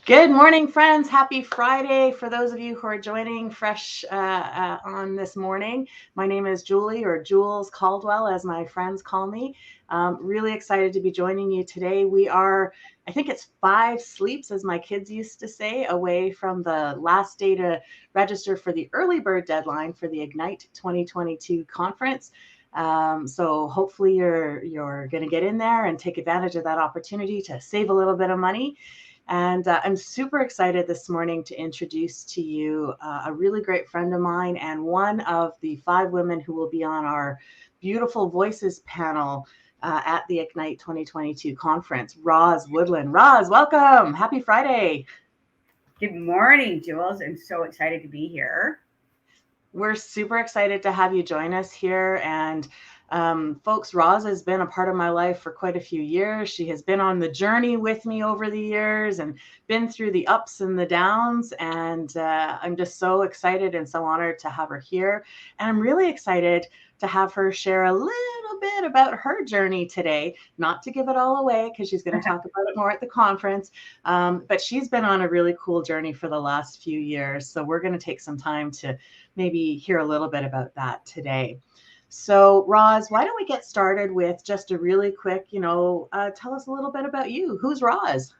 Good morning, friends. Happy Friday for those of you who are joining fresh on this morning. My name is Julie, or Jules Caldwell, as my friends call me. Really excited to be joining you today. We are, I think it's 5 sleeps, as my kids used to say, away from the last day to register for the early bird deadline for the Ignite 2022 conference. So hopefully you're going to get in there and take advantage of that opportunity to save a little bit of money. And I'm super excited this morning to introduce to you a really great friend of mine and one of the 5 women who will be on our Beautiful Voices panel at the Ignite 2022 conference, Rozs Woodland. Rozs, welcome. Happy Friday. Good morning, Jules. I'm so excited to be here. We're super excited to have you join us here. And folks, Rozs has been a part of my life for quite a few years. She has been on the journey with me over the years and been through the ups and the downs. And I'm just so excited and so honored to have her here. And I'm really excited to have her share a little bit about her journey today, not to give it all away because she's going to talk about it more at the conference. But she's been on a really cool journey for the last few years. So we're going to take some time to maybe hear a little bit about that today. So, Rozs, why don't we get started with just a really quick, tell us a little bit about you. Who's Rozs?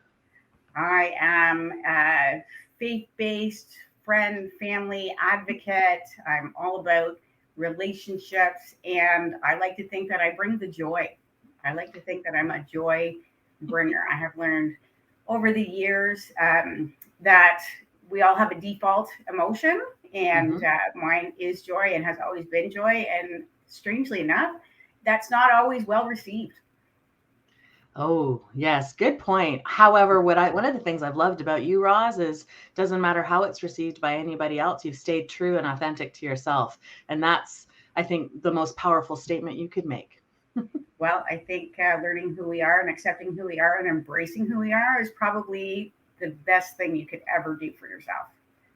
I am a faith based friend, family advocate. I'm all about relationships, and I like to think that I bring the joy. I like to think that I'm a joy bringer. I have learned over the years that we all have a default emotion, and Mm-hmm. mine is joy and has always been joy. And strangely enough, that's not always well received. Oh, yes, good point. However, one of the things I've loved about you, Roz, is doesn't matter how it's received by anybody else, you've stayed true and authentic to yourself. And that's, I think, the most powerful statement you could make. Well, I think learning who we are and accepting who we are and embracing who we are is probably the best thing you could ever do for yourself.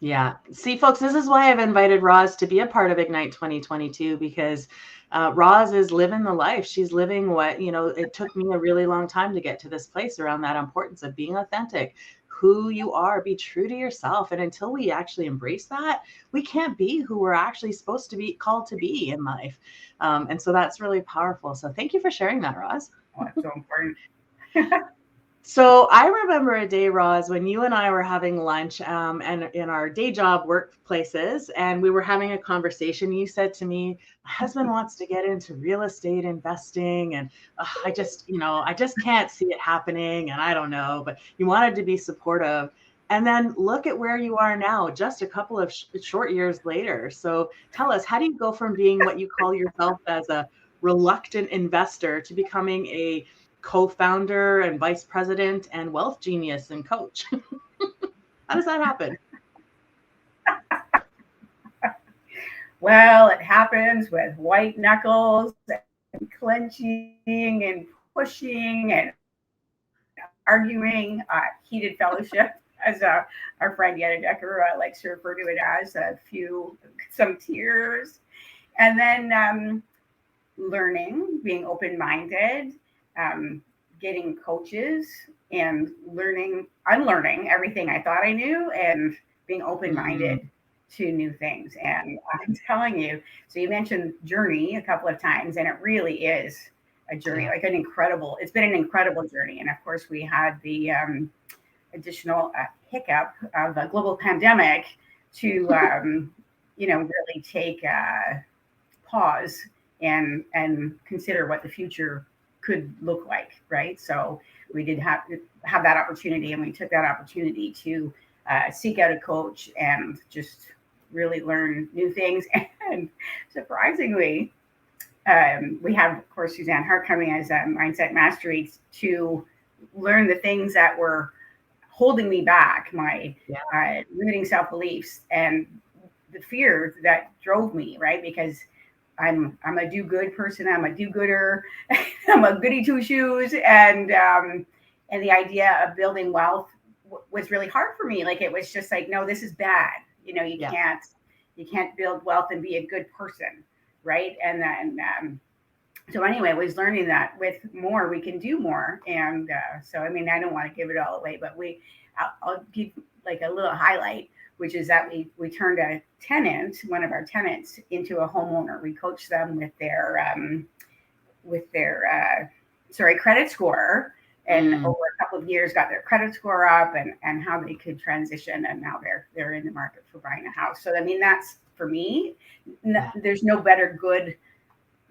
Yeah. See, folks, this is why I've invited Roz to be a part of Ignite 2022 because Roz is living the life. She's living what, it took me a really long time to get to this place around that importance of being authentic, who you are, be true to yourself. And until we actually embrace that, we can't be who we're actually supposed to be called to be in life. And so that's really powerful. So thank you for sharing that, Roz. Oh, it's so important. So I remember a day, Roz, when you and I were having lunch and in our day job workplaces, and we were having a conversation. You said to me, "My husband wants to get into real estate investing, and I just can't see it happening, and I don't know." But you wanted to be supportive, and then look at where you are now, just a couple of short years later. So tell us, how do you go from being what you call yourself as a reluctant investor to becoming a co-founder and vice president and wealth genius and coach? How does that happen? Well, it happens with white knuckles and clenching and pushing and arguing, heated fellowship, as our friend Yetta Decker likes to refer to it as, some tears, and then learning, being open minded, um, getting coaches, and unlearning everything I thought I knew, and being open Mm, minded to new things. And I'm telling you, so you mentioned journey a couple of times, and it really is a journey, yeah. like it's been an incredible journey. And of course, we had the additional hiccup of a global pandemic to, really take pause and consider what the future could look like, right? So we did have that opportunity, and we took that opportunity to seek out a coach and just really learn new things. And surprisingly, we have, of course, Suzanne Hart coming as a mindset mastery to learn the things that were holding me back, my Yeah. limiting self beliefs, and the fear that drove me, right? Because I'm a do good person. I'm a do gooder. I'm a goody two shoes, and the idea of building wealth was really hard for me. Like, it was just like, no, this is bad. Yeah. You can't build wealth and be a good person, right? And then So anyway, I was learning that with more, we can do more. And so, I mean, I don't want to give it all away, but I'll give like a little highlight, which is that we turned a tenant, one of our tenants, into a homeowner. We coached them with their credit score, and over a couple of years got their credit score up, and how they could transition, and now they're in the market for buying a house. So I mean, that's for me, there's no better good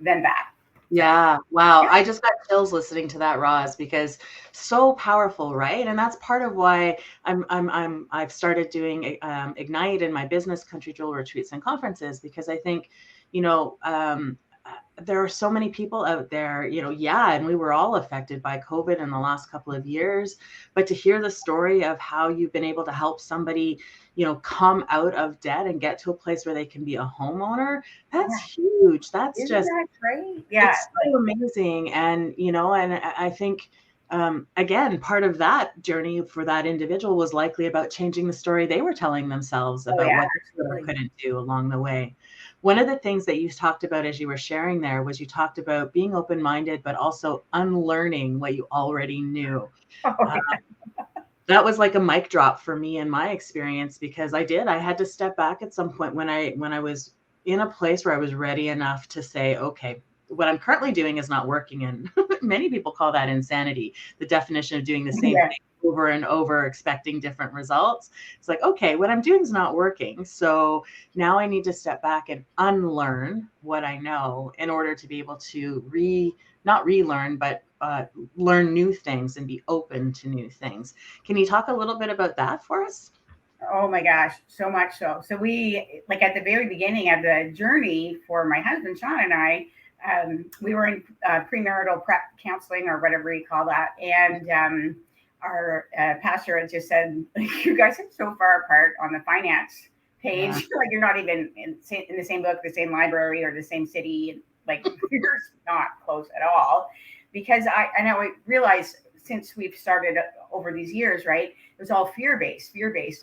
than that. Yeah. Wow. I just got chills listening to that, Roz, because so powerful, right? And that's part of why I've started doing Ignite in my business, Country Jewel retreats and conferences, because I think, you know, there are so many people out there, you know, yeah, and we were all affected by COVID in the last couple of years, but to hear the story of how you've been able to help somebody, you know, come out of debt and get to a place where they can be a homeowner, that's huge. That's Isn't just that great? Yeah. it's so amazing. And, you know, and I think, again, part of that journey for that individual was likely about changing the story they were telling themselves about what they could or couldn't do along the way. One of the things that you talked about as you were sharing there was you talked about being open-minded, but also unlearning what you already knew. That was like a mic drop for me in my experience, because I had to step back at some point when I was in a place where I was ready enough to say, okay, what I'm currently doing is not working. And many people call that insanity, the definition of doing the same thing over and over, expecting different results. It's like, okay, what I'm doing is not working. So now I need to step back and unlearn what I know in order to be able to not relearn, but learn new things and be open to new things. Can you talk a little bit about that for us? Oh my gosh, so much so. So we, like at the very beginning of the journey for my husband Sean and I, we were in premarital prep counseling or whatever you call that, and our pastor had just said, "You guys are so far apart on the finance page. Like you're not even in the same book, the same library, or the same city. Like you're not close at all." Because I realized since we've started over these years, right? It was all fear-based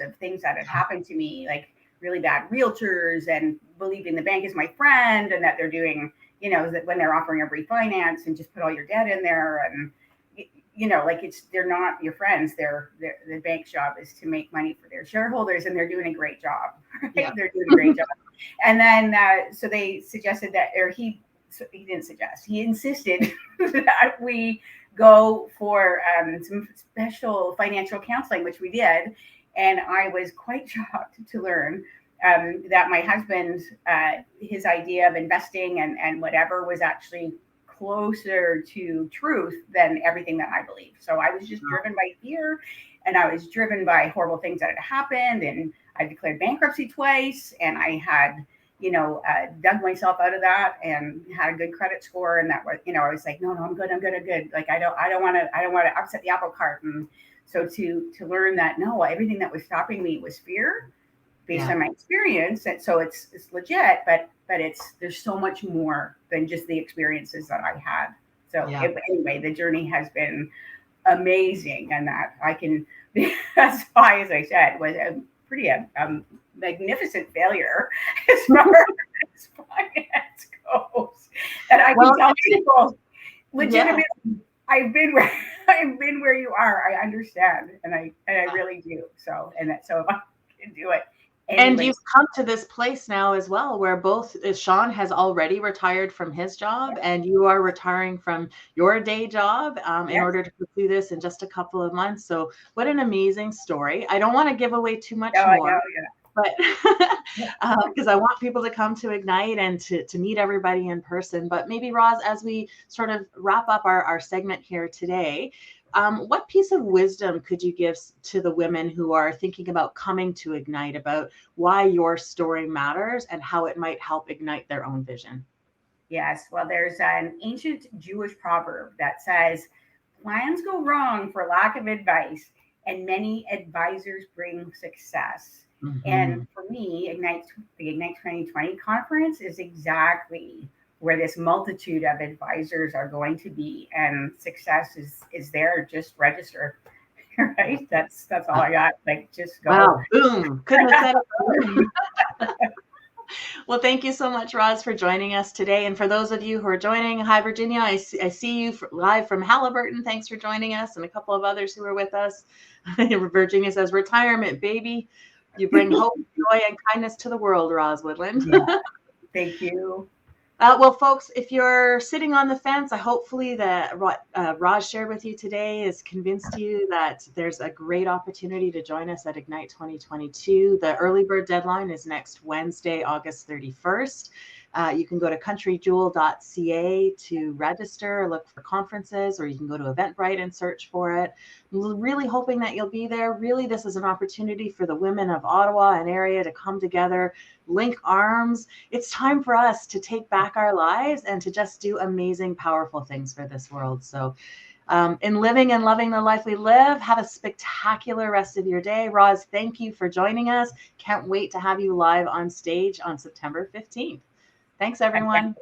of things that had happened to me, like really bad realtors and believing the bank is my friend and that they're doing, you know, that when they're offering a refinance and just put all your debt in there. And, you know, like they're not your friends. The bank's job is to make money for their shareholders, and they're doing a great job. Right? Yeah. They're doing a great job. And then, so they suggested that, or he didn't suggest, he insisted that we go for some special financial counseling, which we did. And I was quite shocked to learn that my husband, his idea of investing and whatever was actually closer to truth than everything that I believed. So I was just driven by fear, and I was driven by horrible things that had happened. And I declared bankruptcy twice, and I had, you know, dug myself out of that and had a good credit score. And that was, you know, I was like, no, I'm good. Like, I don't want to upset the apple cart. And so to learn that, no, everything that was stopping me was fear based on my experience. And so it's legit, but there's so much more than just the experiences that I had. So anyway, the journey has been amazing, and that I can, as high as I said, was a pretty magnificent failure as far as finance goes. And I can tell people legitimately, I've been where you are. I understand, and I really do. So so if I can do it. And you've come to this place now as well, where both Sean has already retired from his job, and you are retiring from your day job in order to pursue this in just a couple of months. So what an amazing story. I don't want to give away too much more, but because I want people to come to Ignite and to meet everybody in person. But maybe, Roz, as we sort of wrap up our segment here today, what piece of wisdom could you give to the women who are thinking about coming to Ignite about why your story matters and how it might help ignite their own vision? Yes, well, there's an ancient Jewish proverb that says, plans go wrong for lack of advice, and many advisors bring success. Mm-hmm. And for me, the Ignite 2020 conference is exactly where this multitude of advisors are going to be, and success is there. Just register, right? That's all I got. Like, just go. Wow, boom! Couldn't have said it better. Well, thank you so much, Roz, for joining us today. And for those of you who are joining, hi, Virginia. I see you live from Halliburton. Thanks for joining us, and a couple of others who are with us. Virginia says, retirement, baby. You bring hope, joy, and kindness to the world, Roz Woodland. Yeah. Thank you. Well, folks, if you're sitting on the fence, hopefully that what Raj shared with you today has convinced you that there's a great opportunity to join us at Ignite 2022. The early bird deadline is next Wednesday, August 31st. You can go to countrydjewel.ca to register, look for conferences, or you can go to Eventbrite and search for it. I'm really hoping that you'll be there. Really, this is an opportunity for the women of Ottawa and area to come together, link arms. It's time for us to take back our lives and to just do amazing, powerful things for this world. So in living and loving the life we live, have a spectacular rest of your day. Roz, thank you for joining us. Can't wait to have you live on stage on September 15th. Thanks, everyone.